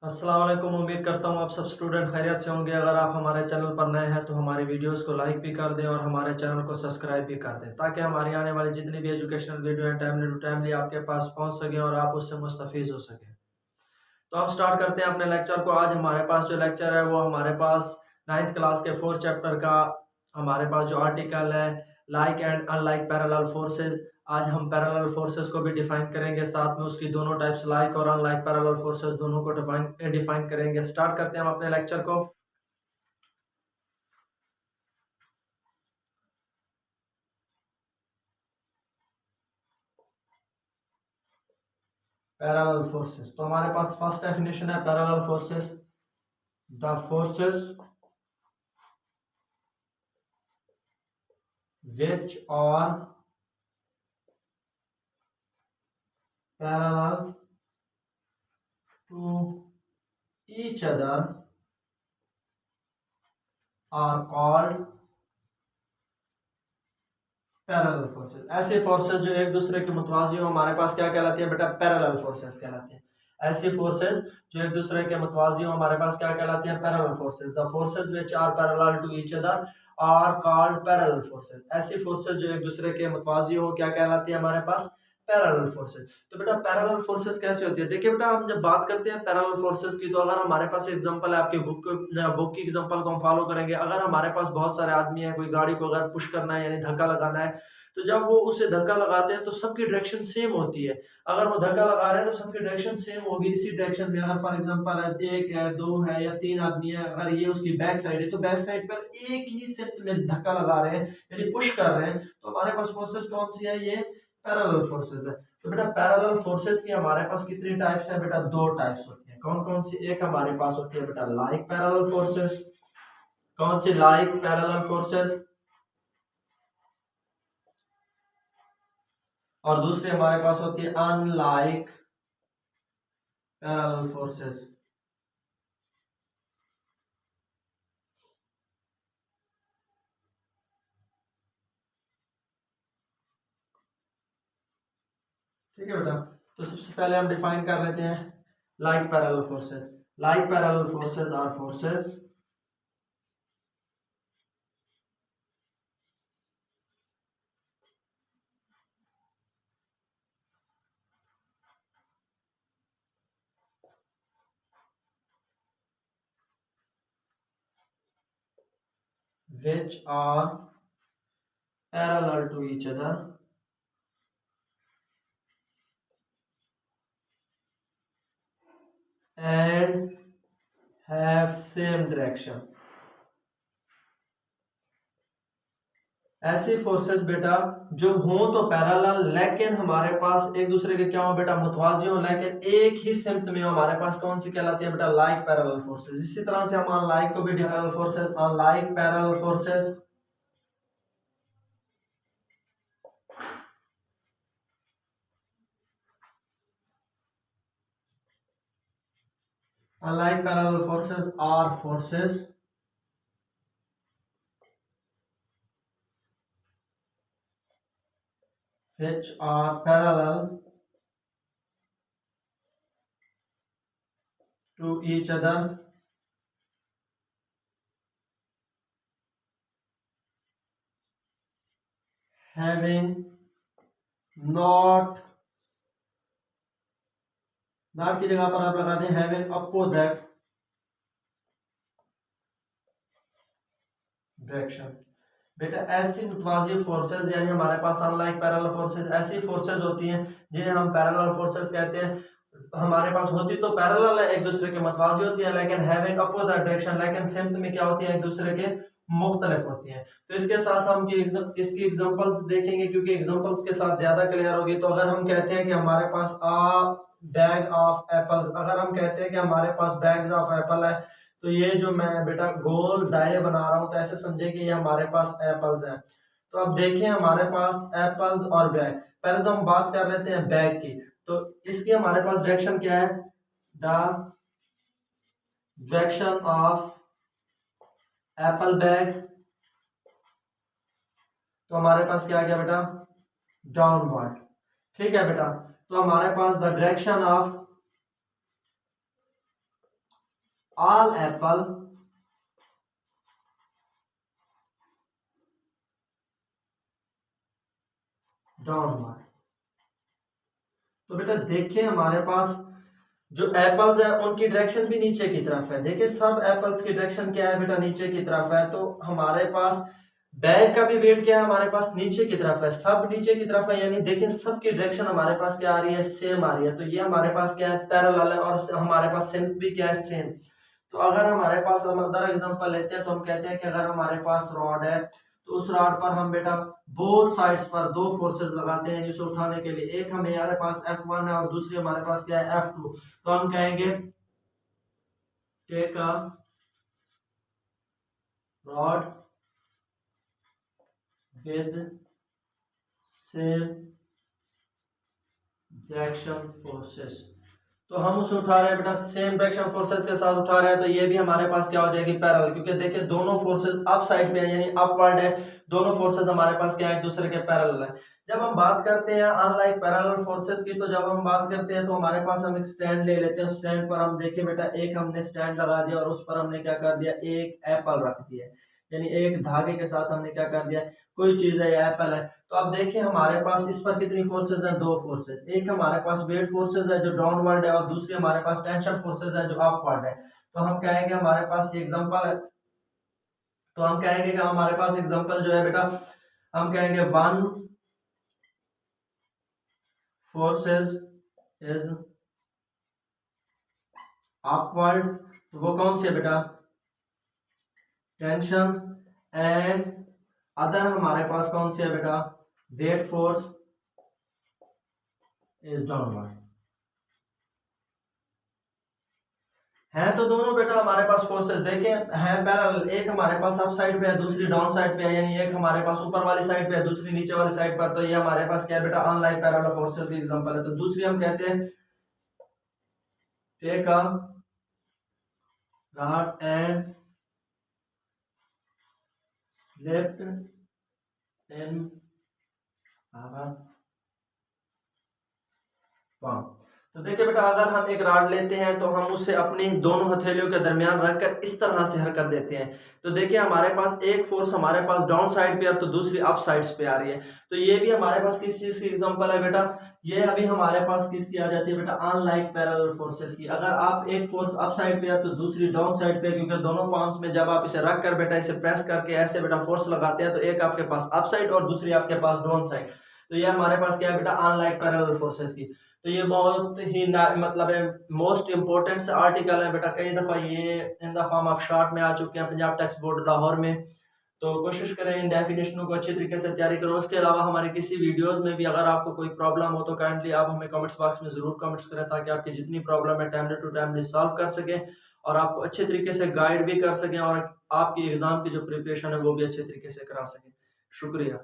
अस्सलाम वालेकुम। उम्मीद करता हूँ आप सब स्टूडेंट खैरियत से होंगे। अगर आप हमारे चैनल पर नए हैं तो हमारी वीडियोस को लाइक भी कर दें और हमारे चैनल को सब्सक्राइब भी कर दें ताकि हमारी आने वाली जितनी भी एजुकेशनल वीडियो हैं टाइमली टू टाइमली आपके पास पहुँच सकें और आप उससे मुस्तफ़ीज़ हो सकें। तो हम स्टार्ट करते हैं अपने लेक्चर को। आज हमारे पास जो लेक्चर है वो हमारे पास 9th क्लास के 4th चैप्टर का हमारे पास जो आर्टिकल है like and unlike parallel forces. आज हम पैरेलल फोर्सेस को भी डिफाइन करेंगे, साथ में उसकी दोनों टाइप्स लाइक और अनलाइक पैरेलल फोर्सेस दोनों को डिफाइन करेंगे। स्टार्ट करते हैं हम अपने लेक्चर को। पैरेलल फोर्सेस, तो हमारे पास फर्स्ट डेफिनेशन है parallel forces, the forces which are parallel to each other are called parallel forces. ऐसे फोर्सेस जो एक दूसरे के मुतवाजी हो हमारे पास क्या कहलाती है बेटा? पैरेलल फोर्सेस कहलाती है। ऐसी फोर्सेस जो एक दूसरे के मुतवाजी हो हमारे पास क्या कहलाती है? Parallel forces. The forces which are parallel to each other are called parallel forces. ऐसी फोर्सेस जो एक दूसरे के मुतवाजी हो क्या कहलाती है हमारे पास? Parallel forces. तो बेटा पैरेलल फोर्सेस कैसे होती है? देखिए बेटा, हम जब बात करते हैं पैरेलल फोर्सेस की तो अगर हमारे पास एग्जांपल है, आपके बुक की एग्जांपल को हम फॉलो करेंगे। अगर हमारे पास बहुत सारे आदमी हैं, कोई गाड़ी को अगर पुश करना है यानी धक्का लगाना है, तो जब वो उसे धक्का लगाते हैं तो सबकी डायरेक्शन सेम होती है। अगर वो धक्का लगा रहे हैं तो सबकी डायरेक्शन सेम होगी इसी डायरेक्शन में। अगर फॉर एग्जांपल एक है, दो है या तीन आदमी है, अगर ये उसकी बैक साइड है तो बैक साइड पर एक ही शिफ्ट में धक्का लगा रहे हैं यानी पुश कर रहे हैं, तो हमारे पास फोर्सेस कौन सी है? ये पैरेलल फोर्सेस है। तो बेटा पैरेलल फोर्सेस की हमारे पास कितनी टाइप्स है बेटा? दो टाइप्स होती है। कौन कौन सी? एक हमारे पास होती है बेटा लाइक पैरेलल फोर्सेस। कौन सी? Like parallel forces. और दूसरी हमारे पास होती है अनलाइक पैरेलल फोर्सेस। ठीक है बेटा, तो सबसे पहले हम डिफाइन कर लेते हैं like parallel forces. Like parallel forces are forces which are parallel to each other and have same direction। ऐसी फोर्सेस बेटा जो हो तो पैरेलल लेकिन हमारे पास एक दूसरे के क्या हो बेटा? मुतवाजी हो, लेकिन एक ही सिम्त में हो, हमारे पास कौन सी कहलाती है बेटा? Like parallel forces. इसी तरह से हम अनलाइक को भी parallel forces, unlike parallel forces, unlike parallel forces are forces which are parallel to each other having not की जगह पर आप लगा दें having opposite डायरेक्शन। बेटा ऐसी मुतवाजी फोर्सेस यानी हमारे पास अनलाइक पैरेलल फोर्सेस ऐसी फोर्सेस होती हैं जिन्हें हम पैरेलल फोर्सेस कहते हैं। हमारे पास होती तो पैरेलल है, एक दूसरे के मतवाजी होती है, लेकिन हैविंग अपोजिट डायरेक्शन, लेकिन सिम्त में क्या होती है? एक दूसरे के मुख्तलिफ होती है। तो इसके साथ हम इसकी एग्जांपल्स देखेंगे क्योंकि एग्जांपल्स के साथ ज्यादा क्लियर होगी। तो अगर हम कहते हैं कि हमारे पास बैग ऑफ एप्पल्स, अगर हम कहते हैं कि हमारे पास बैग्स ऑफ एप्पल है, तो ये जो मैं बेटा गोल दायरे बना रहा हूं तो ऐसे समझे कि ये हमारे पास एप्पल्स है। तो अब देखें हमारे पास एप्पल्स और बैग। पहले तो हम बात कर लेते हैं बैग की। तो इसकी हमारे पास डायरेक्शन क्या है? The direction of Apple bag, तो हमारे पास क्या आ गया बेटा? डाउनवर्ड। ठीक है बेटा, तो हमारे पास the direction of all apple downward। तो बेटा देखिए हमारे पास जो एप्पल्स है उनकी डायरेक्शन भी नीचे की तरफ है। देखिए सब एप्पल्स की डायरेक्शन क्या है बेटा, नीचे की तरफ है। तो हमारे पास बैग का भी वेट क्या है, हमारे पास नीचे की तरफ है, सब नीचे की तरफ है। यानी देखिए सबकी डायरेक्शन हमारे पास क्या आ रही है, सेम आ रही है। तो ये हमारे पास क्या है, पैरेलल है। और हमारे पास सेम भी क्या है, सेम। तो अगर हमारे पास हम अदर एग्जांपल लेते हैं तो हम कहते हैं कि अगर हमारे पास रॉड है तो उस रॉड पर हम बेटा बोथ साइड्स पर दो फोर्सेस लगाते हैं इसे उठाने के लिए। एक हमारे पास F1 है और दूसरी हमारे पास क्या है, F2। तो हम कहेंगे take a rod with same direction forces. तो हम उसे उठा रहे हैं बेटा सेम डायरेक्शन फोर्सेस के साथ उठा रहे हैं। तो ये भी हमारे पास क्या हो जाएगी, पैरेलल। क्योंकि देखिए दोनों फोर्सेस अप साइड में है यानी अपवर्ड है। दोनों फोर्सेस हमारे पास क्या है, एक दूसरे के पैरेलल है। जब हम बात करते हैं अनलाइक पैरेलल फोर्सेस की, तो जब हम बात करते हैं तो हमारे पास हम एक स्टैंड ले लेते हैं। स्टैंड पर हम देखिए बेटा एक हमने स्टैंड लगा दिया और उस पर हमने क्या कर दिया, एक एप्पल रख दिया। यानी एक धागे के साथ हमने क्या कर दिया, कोई चीज है या एप्पल है। तो अब देखिए हमारे पास इस पर कितनी फोर्सेज है, दो फोर्सेज। एक हमारे पास वेट फोर्सेज है जो डाउनवर्ड है और दूसरी हमारे पास टेंशन फोर्सेज है जो अपवर्ड है। तो हम कहेंगे हमारे पास ये एग्जांपल है। तो हम कहेंगे कि हमारे पास एग्जांपल जो है बेटा, हम कहेंगे वन फोर्सेज इज अपवर्ड। तो वो कौन सी है बेटा, टेंशन। एंड अदर हमारे पास कौन सी है बेटा, वेट फोर्स इज डाउनवर्ड। है तो दोनों बेटा हमारे पास फोर्सेस देखें है पैरेलल। एक हमारे पास अप साइड पे है, दूसरी डाउन साइड पे है। यानी एक हमारे पास ऊपर वाली साइड पे है, दूसरी नीचे वाली साइड पर। तो ये हमारे पास क्या है बेटा, अनलाइक पैरेलल फोर्सेस की एग्जांपल है। तो दूसरी हम कहते हैं take a rod and slip in our palm। तो देखिए बेटा अगर हम एक रॉड लेते हैं तो हम उसे अपनी दोनों हथेलियों के दरमियान रखकर इस तरह से हरकत देते हैं। तो देखिए हमारे पास एक फोर्स हमारे पास डाउन साइड पे है तो दूसरी अप साइड्स पे आ रही है। तो ये भी हमारे पास किस चीज की एग्जांपल है बेटा, ये अभी हमारे पास किसकी आ जाती है बेटा, अनलाइक पैरेलल फोर्सेस की। अगर आप एक फोर्स अप साइड पे है तो दूसरी डाउन साइड पे, क्योंकि दोनों पाल्म्स में जब आप इसे रख कर बेटा इसे प्रेस करके ऐसे बेटा फोर्स लगाते हैं तो एक आपके पास अप साइड और दूसरी आपके पास डाउन साइड। तो ये हमारे पास क्या है बेटा, अनलाइक पैरेलल फोर्सेस की। तो ये बहुत ही मतलब है मोस्ट इंपॉर्टेंट आर्टिकल है बेटा। कई दफा ये in the form of short में आ चुके हैं पंजाब टेक्स्ट बोर्ड लाहौर में। तो कोशिश करें इन डेफिनेशनों को अच्छी तरीके से तैयारी करो। उसके अलावा हमारे किसी वीडियोस में भी अगर आपको कोई प्रॉब्लम हो तो काइंडली आप हमें कमेंट्स बॉक्स में जरूर कमेंट्स करें ताकि आपकी जितनी प्रॉब्लम है टाइमली टू टाइमली सॉल्व कर सकें और आपको अच्छे तरीके से गाइड भी कर सकें और आपकी एग्जाम की जो प्रिपरेशन है वो भी अच्छे तरीके से करा सकें। शुक्रिया।